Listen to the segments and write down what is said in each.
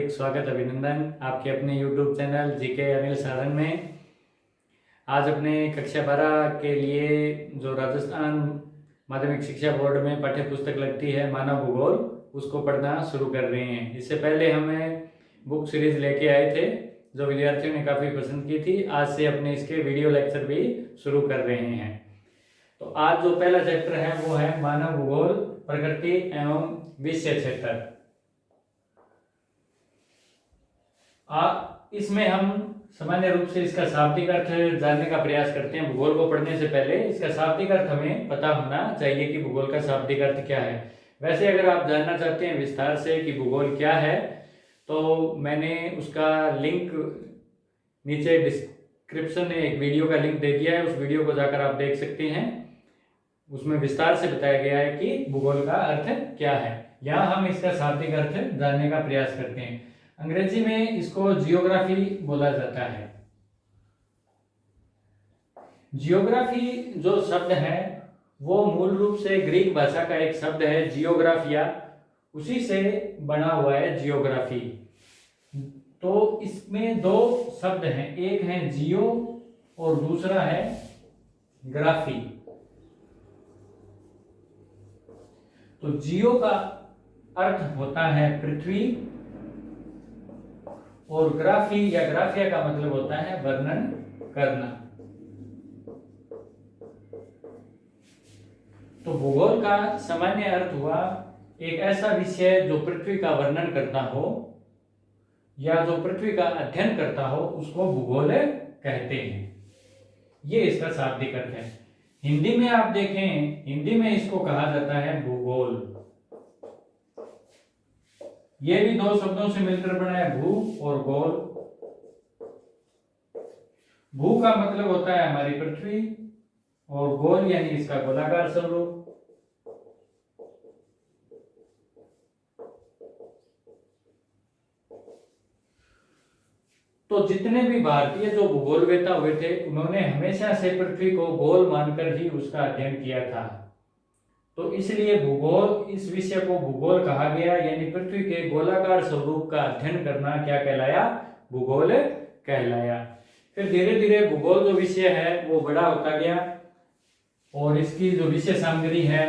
हार्दिक स्वागत अभिनंदन आपके अपने YouTube चैनल जीके अनिल साधन में। आज अपने कक्षा 12 के लिए जो राजस्थान माध्यमिक शिक्षा बोर्ड में पाठ्य पुस्तक लगती है मानव भूगोल, उसको पढ़ना शुरू कर रहे हैं। इससे पहले हमें बुक सीरीज लेके आए थे जो विद्यार्थियों ने काफ़ी पसंद की थी। आज से अपने इसके वीडियो लेक्चर भी शुरू कर रहे हैं। तो आज जो पहला चैप्टर है वो है मानव भूगोल, प्रकृति एवं विषय क्षेत्र। इसमें हम सामान्य रूप से इसका शाब्दिक अर्थ जानने का प्रयास करते हैं। भूगोल को पढ़ने से पहले इसका शाब्दिक अर्थ हमें पता होना चाहिए कि भूगोल का शाब्दिक अर्थ क्या है। वैसे अगर आप जानना चाहते हैं विस्तार से कि भूगोल क्या है तो मैंने उसका लिंक नीचे डिस्क्रिप्शन में एक वीडियो का लिंक दे दिया है, उस वीडियो को जाकर आप देख सकते हैं। उसमें विस्तार से बताया गया है कि भूगोल का अर्थ क्या है। यहाँ हम इसका शाब्दिक अर्थ जानने का प्रयास करते हैं। अंग्रेजी में इसको जियोग्राफी बोला जाता है। जियोग्राफी जो शब्द है वो मूल रूप से ग्रीक भाषा का एक शब्द है जियोग्राफिया, उसी से बना हुआ है जियोग्राफी। तो इसमें दो शब्द हैं, एक है जियो और दूसरा है ग्राफी। तो जियो का अर्थ होता है पृथ्वी और ग्राफी या ग्राफिया का मतलब होता है वर्णन करना। तो भूगोल का सामान्य अर्थ हुआ एक ऐसा विषय जो पृथ्वी का वर्णन करता हो या जो पृथ्वी का अध्ययन करता हो, उसको भूगोल कहते हैं। ये इसका शाब्दिक अर्थ है। हिंदी में आप देखें, हिंदी में इसको कहा जाता है भूगोल। ये भी दो शब्दों से मिलकर बना है, भू और गोल। भू का मतलब होता है हमारी पृथ्वी और गोल यानी इसका गोलाकार स्वरूप। तो जितने भी भारतीय जो भूगोलवेत्ता हुए थे उन्होंने हमेशा से पृथ्वी को गोल मानकर ही उसका अध्ययन किया था। तो इसलिए भूगोल, इस विषय को भूगोल कहा गया, यानी पृथ्वी के गोलाकार स्वरूप का अध्ययन करना क्या कहलाया? भूगोल कहलाया। फिर धीरे धीरे भूगोल जो विषय है वो बड़ा होता गया और इसकी जो विषय सामग्री है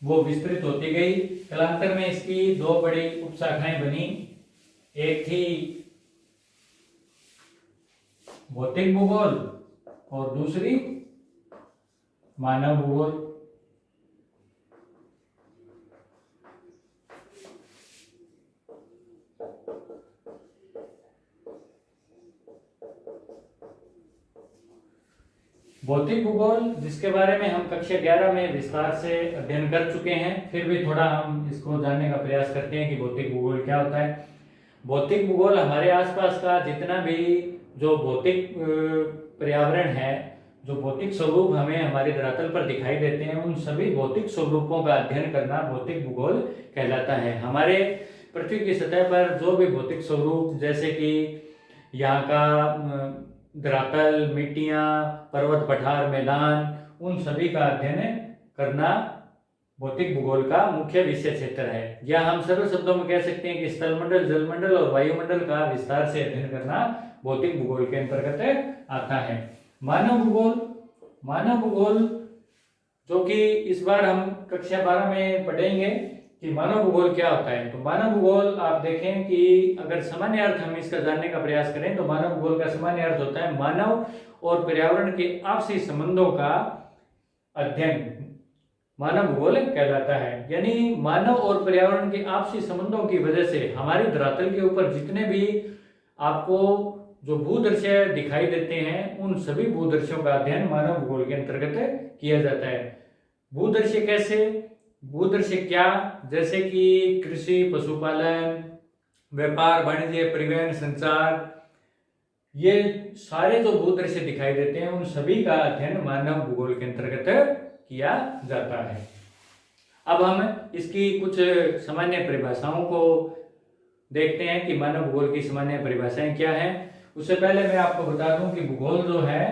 वो विस्तृत होती गई। कालांतर में इसकी दो बड़ी उपशाखाएं बनी, एक थी भौतिक भूगोल और दूसरी मानव भूगोल। भौतिक भूगोल जिसके बारे में हम कक्षा 11 में विस्तार से अध्ययन कर चुके हैं, फिर भी थोड़ा हम इसको जानने का प्रयास करते हैं कि भौतिक भूगोल क्या होता है। भौतिक भूगोल हमारे आसपास का जितना भी जो भौतिक पर्यावरण है, जो भौतिक स्वरूप हमें हमारे धरातल पर दिखाई देते हैं, उन सभी भौतिक स्वरूपों का अध्ययन करना भौतिक भूगोल कहलाता है। हमारे पृथ्वी की सतह पर जो भी भौतिक स्वरूप, जैसे कि यहाँ का धरातल, मिट्टियाँ, पर्वत, पठार, मैदान, उन सभी का अध्ययन करना भौतिक भूगोल का मुख्य विषय क्षेत्र है। या हम सरल शब्दों में कह सकते हैं कि स्थलमंडल, जलमंडल और वायुमंडल का विस्तार से अध्ययन करना भौतिक भूगोल के अंतर्गत आता है। मानव भूगोल, मानव भूगोल जो कि इस बार हम कक्षा 12 में पढ़ेंगे कि मानव भूगोल क्या होता है। तो मानव भूगोल आप देखें कि अगर सामान्य अर्थ हम इसका जानने का प्रयास करें तो मानव भूगोल का सामान्य अर्थ होता है मानव और पर्यावरण के आपसी संबंधों का अध्ययन मानव भूगोल कहलाता है। यानी मानव और पर्यावरण के आपसी संबंधों की वजह से हमारे धरातल के ऊपर जितने भी आपको जो भूदृश्य दिखाई देते हैं, उन सभी भूदृश्यों का अध्ययन मानव भूगोल के अंतर्गत किया जाता है। भूदृश्य कैसे, भूदृश्य क्या, जैसे कि कृषि, पशुपालन, व्यापार, वाणिज्य, परिवहन, संचार, ये सारे जो भूदृश्य दिखाई देते हैं उन सभी का अध्ययन मानव भूगोल के अंतर्गत किया जाता है। अब हम इसकी कुछ सामान्य परिभाषाओं को देखते हैं कि मानव भूगोल की सामान्य परिभाषाएं क्या हैं। उससे पहले मैं आपको बता दूं कि भूगोल जो है,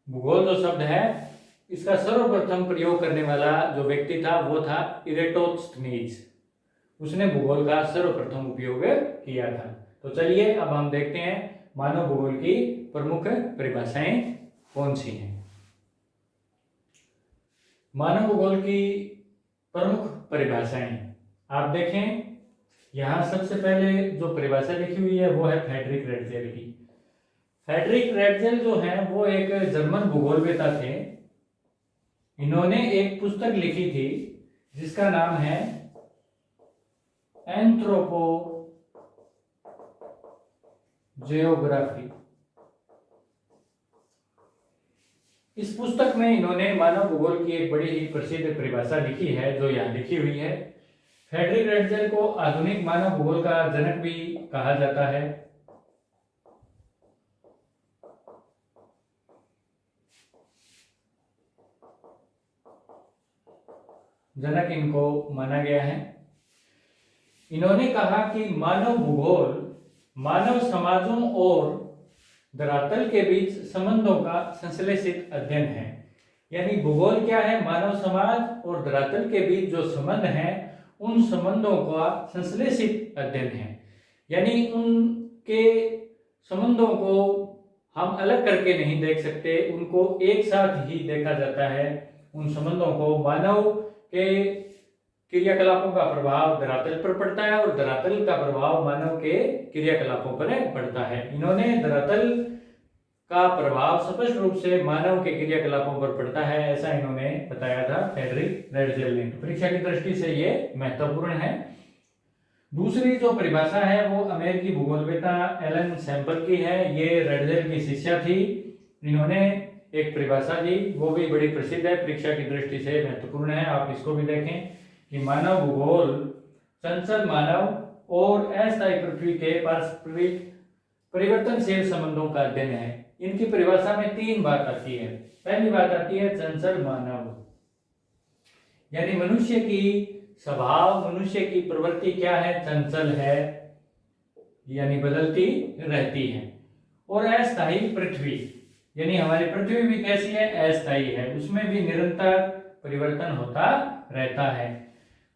भूगोल जो शब्द है, इसका सर्वप्रथम प्रयोग करने वाला जो व्यक्ति था वो था इरेटोस्थनीज। उसने भूगोल का सर्वप्रथम उपयोग किया था। तो चलिए अब हम देखते हैं मानव भूगोल की प्रमुख परिभाषाएं कौन सी हैं। मानव भूगोल की प्रमुख परिभाषाएं आप देखें, यहाँ सबसे पहले जो परिभाषा लिखी हुई है वो है फ्रेडरिक रेटजेल की। फ्रेडरिक रेटजेल जो है वो एक जर्मन भूगोलवेता थे। इन्होंने एक पुस्तक लिखी थी जिसका नाम है एंथ्रोपो जियोग्राफी। इस पुस्तक में इन्होंने मानव भूगोल की एक बड़ी ही प्रसिद्ध परिभाषा लिखी है जो यहाँ लिखी हुई है। फ्रेडरिक रेटजेल को आधुनिक मानव भूगोल का जनक भी कहा जाता है। जनक इनको माना गया है। इन्होंने कहा कि मानव भूगोल मानव समाजों और धरातल के बीच संबंधों का संश्लेषित अध्ययन है। यानी भूगोल क्या है? मानव समाज और धरातल के बीच जो संबंध हैं उन संबंधों का संश्लेषित अध्ययन है। यानी उनके संबंधों को हम अलग करके नहीं देख सकते, उनको एक साथ ही देखा जाता है। उन संबंधों को मानव के क्रियाकलापों का प्रभाव धरातल पर पड़ता है और धरातल का प्रभाव मानव के क्रियाकलापों पर पड़ता है। इन्होंने धरातल का प्रभाव स्पष्ट रूप से मानव के क्रियाकलापों पर पड़ता है, ऐसा इन्होंने बताया था फ्रेडरिक रेटजेल ने। तो परीक्षा की दृष्टि से ये महत्वपूर्ण है। दूसरी जो परिभाषा है वो अमेरिकी भूगोलवेता एलन सैम्पल की है। ये रेटजेल की शिष्या थी। इन्होंने एक परिभाषा दी, वो भी बड़ी प्रसिद्ध है, परीक्षा की दृष्टि से महत्वपूर्ण है। आप इसको भी देखें कि मानव भूगोल चंचल मानव और अस्थायी पृथ्वी के पारस्परिक परिवर्तनशील संबंधों का अध्ययन है। इनकी परिभाषा में तीन बात आती है। पहली बात आती है चंचल मानव, यानी मनुष्य की स्वभाव, मनुष्य की प्रवृत्ति क्या है? चंचल है, यानी बदलती रहती है। और अस्थायी पृथ्वी, यानी हमारी पृथ्वी भी कैसी है? अस्थायी है, उसमें भी निरंतर परिवर्तन होता रहता है।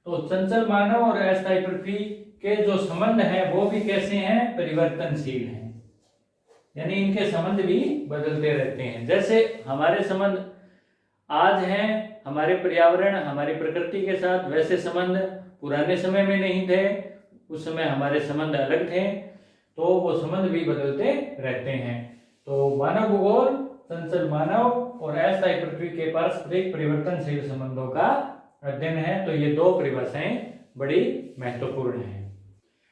तो चंचल मानव और अस्थायी पृथ्वी के जो संबंध है वो भी कैसे हैं? परिवर्तनशील हैं, यानी इनके संबंध भी बदलते रहते हैं। जैसे हमारे संबंध आज हैं हमारे पर्यावरण, हमारी प्रकृति के साथ, वैसे संबंध पुराने समय में नहीं थे। उस समय हमारे संबंध अलग थे, तो वो संबंध भी बदलते रहते हैं। तो मानव भूगोल चंचल मानव और अस्थायी पृथ्वी के पारस्परिक परिवर्तनशील संबंधों का अध्ययन है। तो ये दो परिभाषाएं बड़ी महत्वपूर्ण हैं।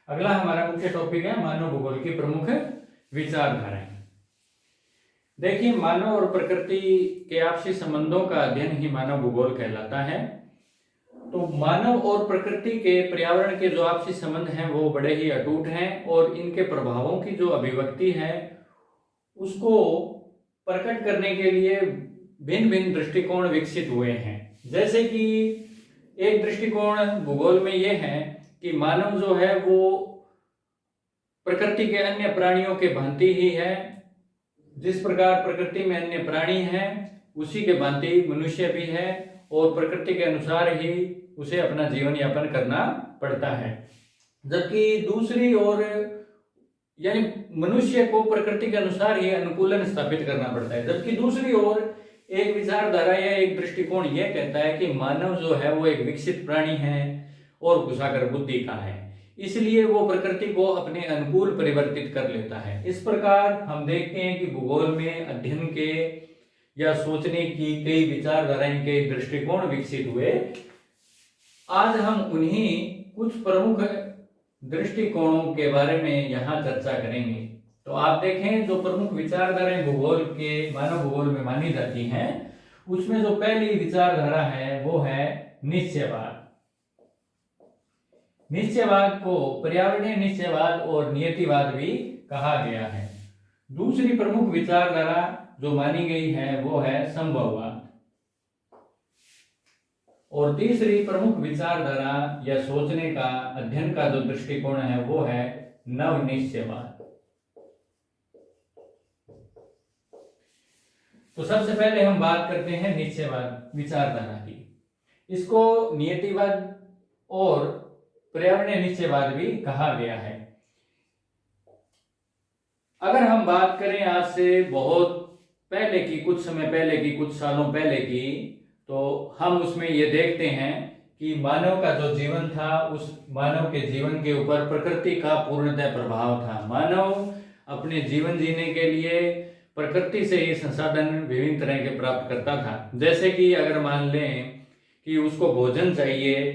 अगला हमारा मुख्य टॉपिक है मानव भूगोल की प्रमुख विचारधाराएं। देखिए, मानव और प्रकृति के आपसी संबंधों का अध्ययन ही मानव भूगोल कहलाता है। तो मानव और प्रकृति के पर्यावरण के जो आपसी संबंध हैं वो बड़े ही अटूट हैं और इनके प्रभावों की जो अभिव्यक्ति है उसको प्रकट करने के लिए भिन्न भिन्न दृष्टिकोण विकसित हुए हैं। जैसे कि एक दृष्टिकोण भूगोल में ये है कि मानव जो है वो प्रकृति के अन्य प्राणियों के भांति ही है। जिस प्रकार प्रकृति में अन्य प्राणी हैं उसी के भांति मनुष्य भी है और प्रकृति के अनुसार ही उसे अपना जीवन यापन करना पड़ता है। जबकि दूसरी ओर, यानी मनुष्य को प्रकृति के अनुसार ही अनुकूलन स्थापित करना पड़ता है। जबकि दूसरी ओर एक विचारधारा या एक दृष्टिकोण यह कहता है कि मानव जो है वो एक विकसित प्राणी है और कुशाग्र बुद्धि का है, इसलिए वो प्रकृति को अपने अनुकूल परिवर्तित कर लेता है। इस प्रकार हम देखते हैं कि भूगोल में अध्ययन के या सोचने की कई विचारधाराएं, कई दृष्टिकोण विकसित हुए। आज हम उन्हीं कुछ प्रमुख दृष्टिकोणों के बारे में यहाँ चर्चा करेंगे। तो आप देखें, जो प्रमुख विचारधाराएं भूगोल के मानव भूगोल में मानी जाती हैं उसमें जो पहली विचारधारा है वो है निश्चयवाद। निश्चयवाद को पर्यावरणीय निश्चयवाद और नियतिवाद भी कहा गया है। दूसरी प्रमुख विचारधारा जो मानी गई है वो है संभववाद। और तीसरी प्रमुख विचारधारा या सोचने का, अध्ययन का जो दृष्टिकोण है वो है नवनिश्चयवाद। तो सबसे पहले हम बात करते हैं निश्चयवाद विचारधारा की। इसको नियतिवाद और पर्यावरणीय निश्चयवाद भी कहा गया है। अगर हम बात करें आज से बहुत पहले की, कुछ समय पहले की, कुछ सालों पहले की, तो हम उसमें ये देखते हैं कि मानव का जो जीवन था, उस मानव के जीवन के ऊपर प्रकृति का पूर्णतः प्रभाव था। मानव अपने जीवन जीने के लिए प्रकृति से ही संसाधन विभिन्न तरह के प्राप्त करता था। जैसे कि अगर मान लें कि उसको भोजन चाहिए,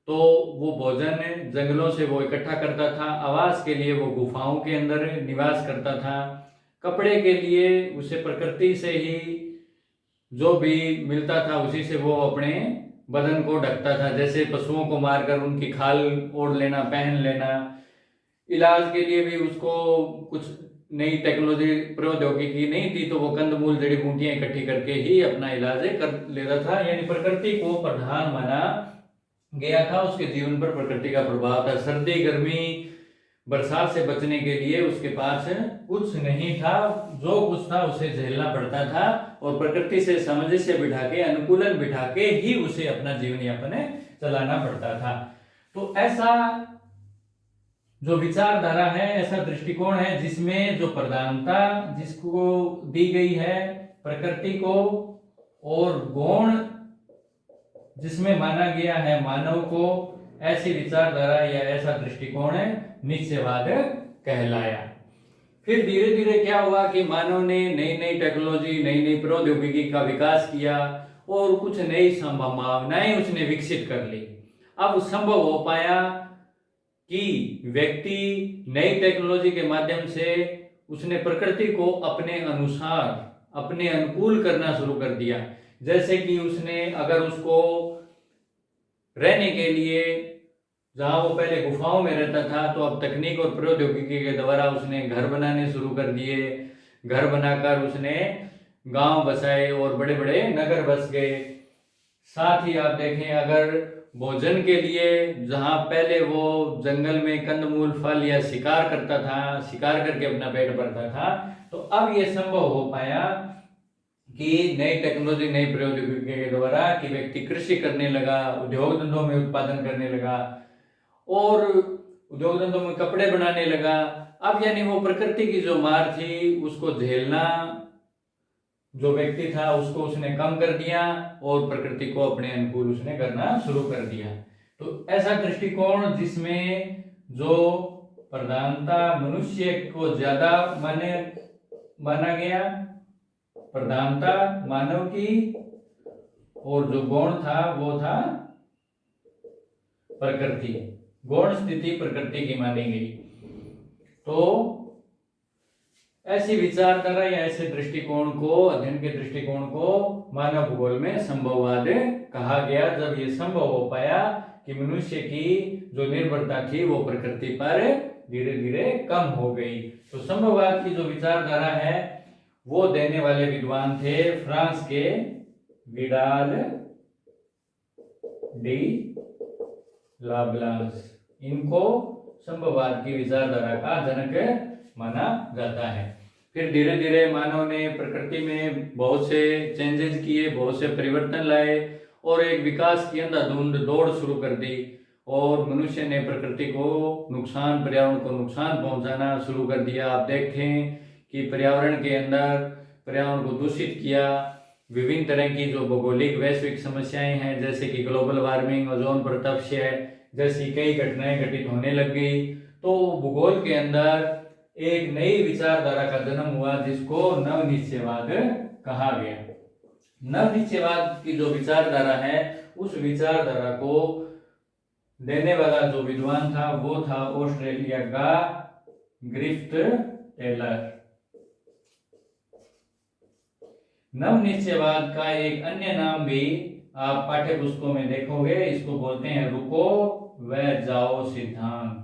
तो वो भोजन जंगलों से वो इकट्ठा करता था। आवास के लिए वो गुफाओं के अंदर निवास करता था। कपड़े के लिए उसे प्रकृति से ही जो भी मिलता था उसी से वो अपने बदन को ढकता था। जैसे पशुओं को मारकर उनकी खाल ओढ़ लेना, पहन लेना। इलाज के लिए भी उसको कुछ नई टेक्नोलॉजी, प्रौद्योगिकी नहीं थी, तो वो कंदमूल, जड़ी बूटियां इकट्ठी करके ही अपना इलाज कर लेता था। यानी प्रकृति को प्रधान माना गया था। उसके जीवन पर प्रकृति का प्रभाव था। सर्दी, गर्मी, बरसात से बचने के लिए उसके पास कुछ नहीं था। जो कुछ था उसे झेलना पड़ता था और प्रकृति से सामंजस्य बिठा के, अनुकूलन बिठा के ही उसे अपना जीवन यापन चलाना पड़ता था। तो ऐसा जो विचारधारा है, ऐसा दृष्टिकोण है जिसमें जो प्रधानता जिसको दी गई है प्रकृति को, और गौण जिसमें माना गया है मानव को, ऐसी विचारधारा या ऐसा दृष्टिकोण निश्चयवाद कहलाया। फिर धीरे धीरे क्या हुआ कि मानव ने नई नई टेक्नोलॉजी, नई नई प्रौद्योगिकी का विकास किया और कुछ नई संभावनाएं उसने विकसित कर ली। अब संभव हो पाया कि व्यक्ति नई टेक्नोलॉजी के माध्यम से उसने प्रकृति को अपने अनुसार, अपने अनुकूल करना शुरू कर दिया। जैसे कि उसने, अगर उसको रहने के लिए, जहां वो पहले गुफाओं में रहता था, तो अब तकनीक और प्रौद्योगिकी के द्वारा उसने घर बनाने शुरू कर दिए। घर बनाकर उसने गांव बसाए और बड़े बड़े नगर बस गए। साथ ही आप देखें, अगर भोजन के लिए जहां पहले वो जंगल में कंदमूल, फल या शिकार करता था, शिकार करके अपना पेट भरता था, तो अब यह संभव हो पाया कि नई टेक्नोलॉजी, नई प्रौद्योगिकी के द्वारा कि व्यक्ति कृषि करने लगा, उद्योग धंधों में उत्पादन करने लगा और उद्योग धंधों में कपड़े बनाने लगा। अब यानी वो प्रकृति की जो मार थी उसको झेलना जो व्यक्ति था उसको उसने कम कर दिया और प्रकृति को अपने अनुकूल उसने करना शुरू कर दिया। तो ऐसा दृष्टिकोण जिसमें जो प्रधानता मनुष्य को ज्यादा माना गया, प्रधानता मानव की, और जो गौण था वो था प्रकृति, गौण स्थिति प्रकृति की मानी गई। तो ऐसी विचारधारा या ऐसे दृष्टिकोण को, अध्ययन के दृष्टिकोण को मानव भूगोल में संभववाद कहा गया। जब ये संभव हो पाया कि मनुष्य की जो निर्भरता थी वो प्रकृति पर धीरे धीरे कम हो गई। तो संभववाद की जो विचारधारा है वो देने वाले विद्वान थे फ्रांस के विडाल डी लाब्लांस। इनको संभववाद की विचारधारा का जनक माना जाता है। फिर धीरे धीरे मानव ने प्रकृति में बहुत से चेंजेस किए, बहुत से परिवर्तन लाए और एक विकास की अंधाधुंध दौड़ शुरू कर दी और मनुष्य ने प्रकृति को नुकसान, पर्यावरण को नुकसान पहुंचाना शुरू कर दिया। आप देखें कि पर्यावरण के अंदर पर्यावरण को दूषित किया। विभिन्न तरह की जो भौगोलिक वैश्विक समस्याएं हैं, जैसे कि ग्लोबल वार्मिंग, ओजोन परत क्षय जैसी कई घटनाएं घटित होने लग गई। तो भूगोल के अंदर एक नई विचारधारा का जन्म हुआ जिसको नवनिश्चयवाद कहा गया। नवनिश्चयवाद की जो विचारधारा है उस विचारधारा को देने वाला जो विद्वान था वो था ऑस्ट्रेलिया का ग्रिफ्थ टेलर। नवनिश्चयवाद का एक अन्य नाम भी आप पाठ्य पुस्तकों में देखोगे, इसको बोलते हैं रुको व जाओ सिद्धांत।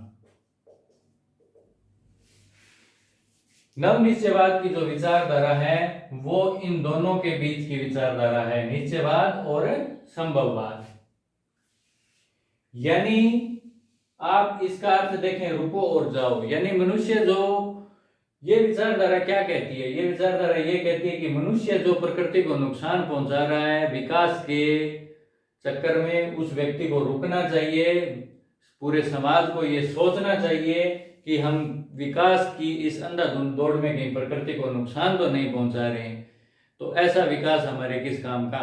नवनिश्चयवाद की जो विचारधारा है वो इन दोनों के बीच की विचारधारा है, निश्चयवाद और संभववाद। यानी आप इसका अर्थ देखें रुको और जाओ, यानी मनुष्य जो, ये विचारधारा क्या कहती है? ये विचारधारा ये कहती है कि मनुष्य जो प्रकृति को नुकसान पहुंचा रहा है विकास के चक्कर में, उस व्यक्ति को रुकना चाहिए, पूरे समाज को ये सोचना चाहिए कि हम विकास की इस अंधाधुंध दौड़ में कहीं प्रकृति को नुकसान तो नहीं पहुंचा रहे हैं। तो ऐसा विकास हमारे किस काम का।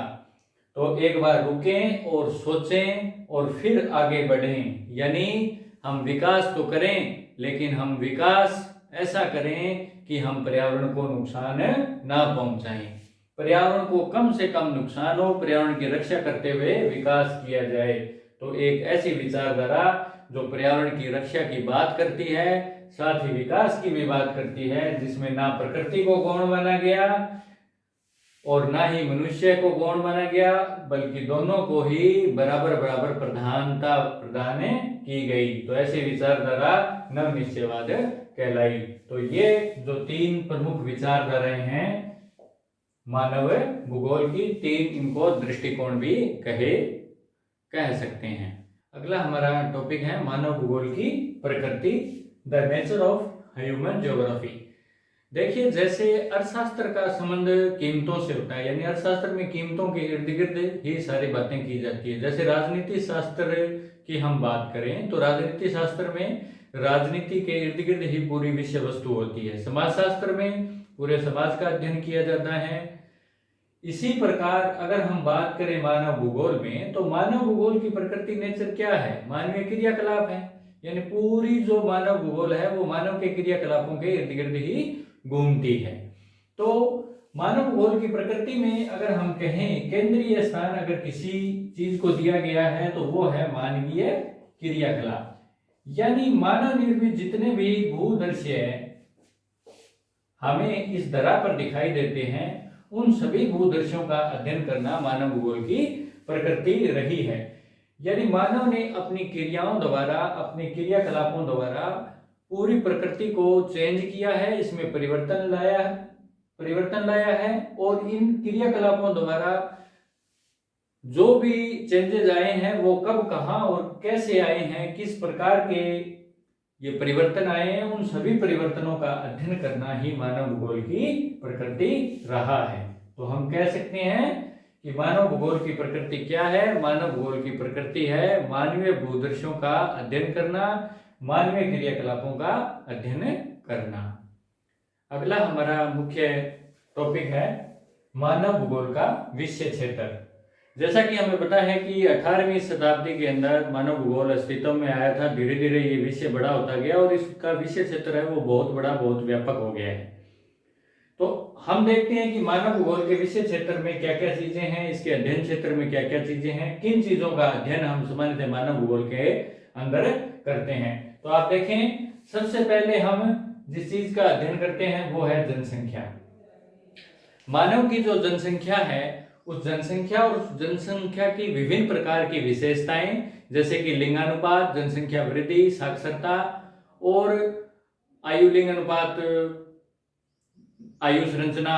तो एक बार रुकें और सोचें और फिर आगे बढ़ें। यानी हम विकास तो करें, लेकिन हम विकास ऐसा करें कि हम पर्यावरण को नुकसान ना पहुंचाएं। पर्यावरण को कम से कम नुकसान हो, पर्यावरण की रक्षा करते हुए विकास किया जाए। तो एक ऐसी विचारधारा जो पर्यावरण की रक्षा की बात करती है, साथ ही विकास की भी बात करती है, जिसमें ना प्रकृति को गौण माना गया और ना ही मनुष्य को गौण माना गया, बल्कि दोनों को ही बराबर बराबर प्रधानता प्रदान की गई। तो ऐसी विचारधारा नवनिश्चयवाद कहलाई। तो ये जो 3 प्रमुख विचारधाराएं हैं मानव भूगोल की, 3 इनको दृष्टिकोण भी कह सकते हैं। अगला हमारा टॉपिक है मानव भूगोल की प्रकृति, the nature of human geography. देखिए, जैसे अर्थशास्त्र का संबंध कीमतों से होता है, यानी अर्थशास्त्र में कीमतों के इर्द गिर्द ही सारी बातें की जाती है। जैसे राजनीति शास्त्र की हम बात करें तो राजनीति शास्त्र में राजनीति के इर्द गिर्द ही पूरी विषय वस्तु होती है। समाज शास्त्र में पूरे समाज का अध्ययन किया जाता है। इसी प्रकार अगर हम बात करें मानव भूगोल में, तो मानव भूगोल की प्रकृति नेचर क्या है? मानवीय क्रियाकलाप है। यानी पूरी जो मानव भूगोल है वो मानव के क्रियाकलापों के इर्द गिर्द ही घूमती है। तो मानव भूगोल की प्रकृति में अगर हम कहें केंद्रीय स्थान अगर किसी चीज को दिया गया है तो वो है मानवीय क्रियाकलाप। यानी मानव निर्मित जितने भी भूदृश्य हमें इस धरा पर दिखाई देते हैं, उन सभी भूदृश्यों का अध्ययन करना मानव भूगोल की प्रकृति रही है। यानी मानव ने अपनी क्रियाओं द्वारा, अपने क्रियाकलापों द्वारा पूरी प्रकृति को चेंज किया है, इसमें परिवर्तन लाया है और इन क्रियाकलापों द्वारा जो भी चेंजेस आए हैं वो कब, कहां और कैसे आए हैं, किस प्रकार के ये परिवर्तन आए हैं, उन सभी परिवर्तनों का अध्ययन करना ही मानव भूगोल की प्रकृति रहा है। तो हम कह सकते हैं कि मानव भूगोल की प्रकृति क्या है? मानव भूगोल की प्रकृति है मानवीय भूदृश्यों का अध्ययन करना, मानवीय क्रियाकलापों का अध्ययन करना। अगला हमारा मुख्य टॉपिक है मानव भूगोल का विषय क्षेत्र। जैसा कि हमें पता है कि 18वीं शताब्दी के अंदर मानव भूगोल अस्तित्व में आया था। धीरे धीरे ये विषय बड़ा होता गया और इसका विषय क्षेत्र है वो बहुत बड़ा, बहुत व्यापक हो गया है। तो हम देखते हैं कि मानव भूगोल के विषय क्षेत्र में क्या क्या चीजें हैं, इसके अध्ययन क्षेत्र में क्या क्या चीजें हैं, किन चीजों का अध्ययन हम सामान्यतः मानव भूगोल के अंदर करते हैं। तो आप देखें, सबसे पहले हम जिस चीज का अध्ययन करते हैं वो है जनसंख्या। मानव की जो जनसंख्या है, उस जनसंख्या और उस जनसंख्या की विभिन्न प्रकार की विशेषताएं, जैसे कि लिंगानुपात, जनसंख्या वृद्धि, साक्षरता और आयु लिंग अनुपात, आयु संरचना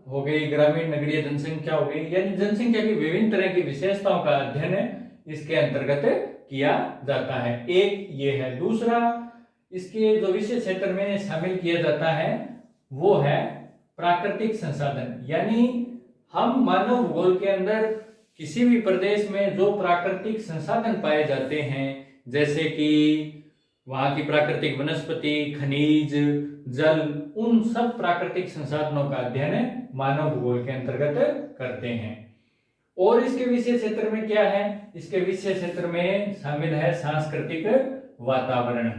हो गई, ग्रामीण नगरीय जनसंख्या हो गई, यानी जनसंख्या की विभिन्न तरह की विशेषताओं का अध्ययन इसके अंतर्गत किया जाता है। एक ये है। दूसरा, इसके जो विषय क्षेत्र में शामिल किया जाता है वो है प्राकृतिक संसाधन। यानी हम मानव भूगोल के अंदर किसी भी प्रदेश में जो प्राकृतिक संसाधन पाए जाते हैं, जैसे कि वहां की प्राकृतिक वनस्पति, खनिज, जल, उन सब प्राकृतिक संसाधनों का अध्ययन मानव भूगोल के अंतर्गत करते हैं। और इसके विषय क्षेत्र में क्या है? इसके विषय क्षेत्र में शामिल है सांस्कृतिक वातावरण।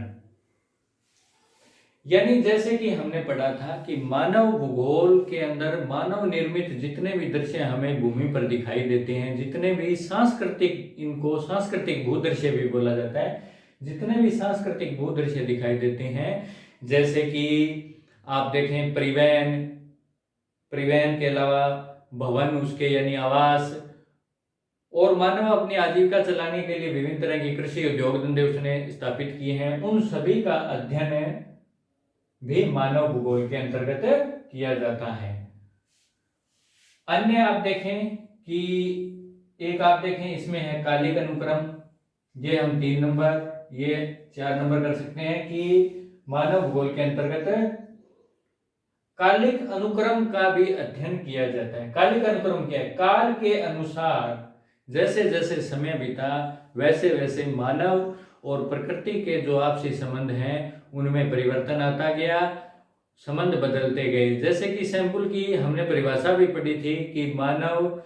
यानी जैसे कि हमने पढ़ा था कि मानव भूगोल के अंदर मानव निर्मित जितने भी दृश्य हमें भूमि पर दिखाई देते हैं, जितने भी सांस्कृतिक, इनको सांस्कृतिक भूदृश्य भी बोला जाता है, जितने भी सांस्कृतिक भूदृश्य दिखाई देते हैं, जैसे कि आप देखें परिवहन के अलावा भवन, उसके यानी आवास, और मानव अपनी आजीविका चलाने के लिए विभिन्न तरह की कृषि उद्योग धंधे उसने स्थापित किए हैं, उन सभी का अध्ययन भी मानव भूगोल के अंतर्गत किया जाता है। अन्य आप देखें कि एक आप देखें इसमें है कालिक अनुक्रम, ये हम 3 नंबर, ये 4 नंबर कर सकते हैं कि मानव भूगोल के अंतर्गत कालिक अनुक्रम का भी अध्ययन किया जाता है। कालिक अनुक्रम क्या है? काल के अनुसार जैसे जैसे समय बीता वैसे वैसे मानव और प्रकृति के जो आपसी संबंध हैं उनमें परिवर्तन आता गया, संबंध बदलते गए। जैसे कि सैंपल की हमने परिभाषा भी पढ़ी थी कि मानव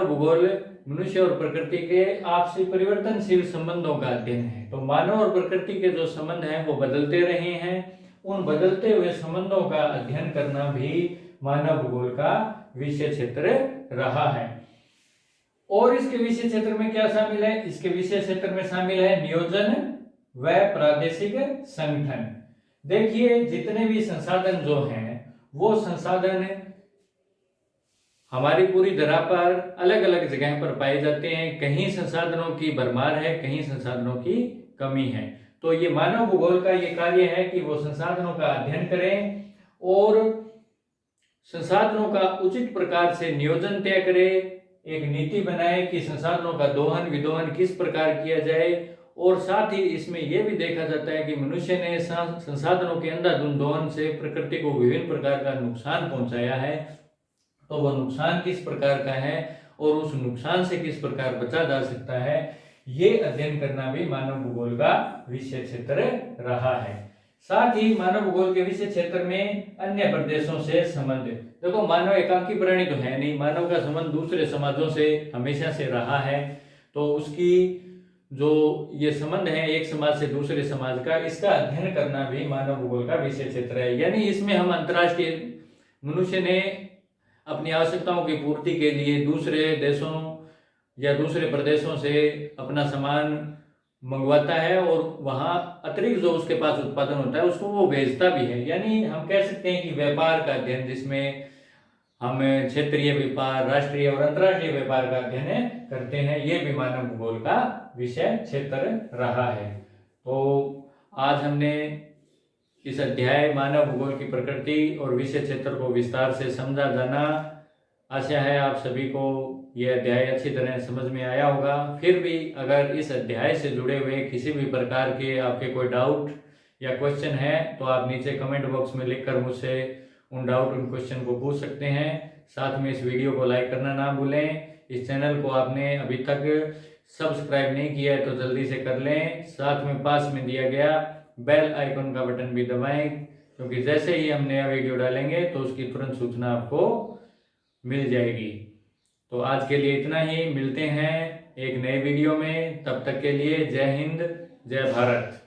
भूगोल मनुष्य और प्रकृति के आपसी परिवर्तनशील संबंधों का अध्ययन है। तो मानव और प्रकृति के जो संबंध हैं वो बदलते रहे हैं, उन बदलते हुए संबंधों का अध्ययन करना भी मानव भूगोल का विषय क्षेत्र रहा है। और इसके विषय क्षेत्र में क्या शामिल है? इसके विषय क्षेत्र में शामिल है नियोजन व प्रादेशिक संगठन। देखिए, जितने भी संसाधन जो हैं वो संसाधन हमारी पूरी धरा पर अलग अलग जगह पर पाए जाते हैं। कहीं संसाधनों की भरमार है, कहीं संसाधनों की कमी है। तो ये मानव भूगोल का ये कार्य है कि वो संसाधनों का अध्ययन करें और संसाधनों का उचित प्रकार से नियोजन तय करे, एक नीति बनाए कि संसाधनों का दोहन विदोहन किस प्रकार किया जाए। और साथ ही इसमें यह भी देखा जाता है कि मनुष्य ने संसाधनों के अंधाधुंध दोहन से प्रकृति को विभिन्न प्रकार का नुकसान पहुंचाया है, तो वह नुकसान किस प्रकार का है और उस नुकसान से किस प्रकार बचा जा सकता है, ये अध्ययन करना भी मानव भूगोल का विषय क्षेत्र रहा है। साथ ही मानव भूगोल के विषय क्षेत्र में अन्य प्रदेशों से संबंध, देखो मानव एकांकी प्राणी तो है नहीं, मानव का संबंध दूसरे समाजों से हमेशा से रहा है। तो उसकी जो ये संबंध है एक समाज से दूसरे समाज का, इसका अध्ययन करना भी मानव भूगोल का विषय क्षेत्र है। यानी इसमें हम अंतर्राष्ट्रीय मनुष्य ने अपनी आवश्यकताओं की पूर्ति के लिए दूसरे देशों या दूसरे प्रदेशों से अपना सामान मंगवाता है और वहाँ अतिरिक्त जो उसके पास उत्पादन होता है उसको वो भेजता भी है। यानी हम कह सकते हैं कि व्यापार का अध्ययन, जिसमें हम क्षेत्रीय व्यापार, राष्ट्रीय और अंतर्राष्ट्रीय व्यापार का अध्ययन करते हैं, ये भी मानव भूगोल का विषय क्षेत्र रहा है। तो आज हमने इस अध्याय मानव भूगोल की प्रकृति और विषय क्षेत्र को विस्तार से समझा जाना। आशा है आप सभी को यह अध्याय अच्छी तरह समझ में आया होगा। फिर भी अगर इस अध्याय से जुड़े हुए किसी भी प्रकार के आपके कोई डाउट या क्वेश्चन है तो आप नीचे कमेंट बॉक्स में लिखकर मुझसे उन डाउट उन क्वेश्चन को पूछ सकते हैं। साथ में इस वीडियो को लाइक करना ना भूलें। इस चैनल को आपने अभी तक सब्सक्राइब नहीं किया है तो जल्दी से कर लें। साथ में पास में दिया गया बेल आइकन का बटन भी दबाएं, क्योंकि जैसे ही हम नया वीडियो डालेंगे तो उसकी तुरंत सूचना आपको मिल जाएगी। तो आज के लिए इतना ही, मिलते हैं एक नए वीडियो में। तब तक के लिए जय हिंद, जय भारत।